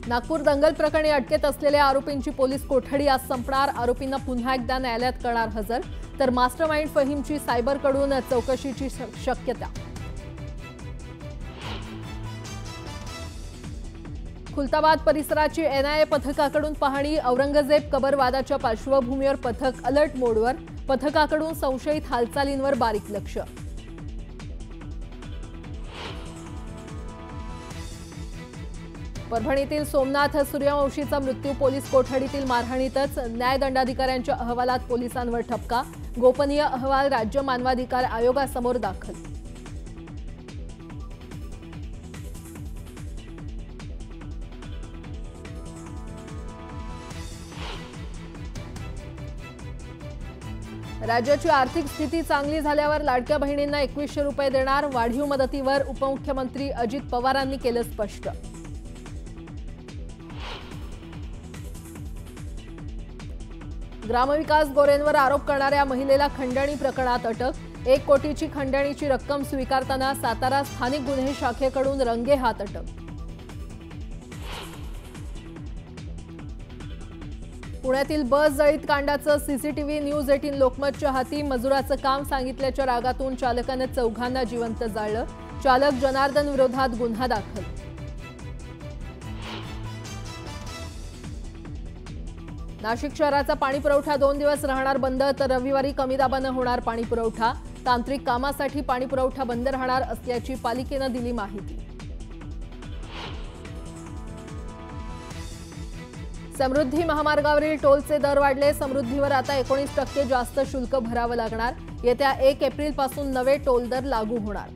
नागपूर दंगल प्रकरणी अटकेत असलेल्या आरोपींची पोलीस कोठडी आज संपणार। आरोपींना पुन्हा एकदा न्यायालयात करणार हजर। तर मास्टरमाइंड फहीमची सायबरकडून चौकशीची शक्यता। खुलताबाद परिसराची एनआयए पथकाकडून पाहणी। औरंगजेब कबर वादाच्या पार्श्वभूमीवर पथक अलर्ट मोडवर। पथकाकडून संशयित हालचालींवर बारीक लक्ष। परभणीतील सोमनाथ सूर्यवंशीचा मृत्यू पोलीस कोठडीतील मारहाणीतच। न्यायदंडाधिकाऱ्यांच्या अहवालात पोलिसांवर ठपका। गोपनीय अहवाल राज्य मानवाधिकार आयोगासमोर दाखल। राज्याची आर्थिक स्थिती चांगली झाल्यावर लाडक्या बहिणींना 2100 रुपये देणार। वाढीव मदतीवर उपमुख्यमंत्री अजित पवारांनी केलं स्पष्ट। ग्रामविकास गोरेंवर आरोप करणाऱ्या महिलेला खंडणी प्रकरणात अटक। 1 कोटीची खंडणीची रक्कम स्वीकारताना सातारा स्थानिक गुन्हे शाखेकडून रंगेहात अटक। पुण्यातील बस जळीत कांडाचं सीसीटीव्ही न्यूज 18 लोकमतच्या हाती। मजुराचं काम सांगितल्याच्या रागातून चालकाने 4घांना जिवंत जाळलं। चालक जनार्दन विरोधात गुन्हा दाखल। नाशिक शहराचा पाणी पुरवठा 2 दिवस राहणार बंद। तर रविवारी कमी दाबानं होणार पाणी पुरवठा। तांत्रिक कामासाठी पाणी पुरवठा बंद राहणार असल्याची पालिकेनं दिली माहिती। समृद्धी महामार्गावरील टोलचे दर वाढले। समृद्धीवर आता 19% जास्त शुल्क भरावं लागणार। येत्या 1 एप्रिलपासून नवे टोल दर लागू होणार।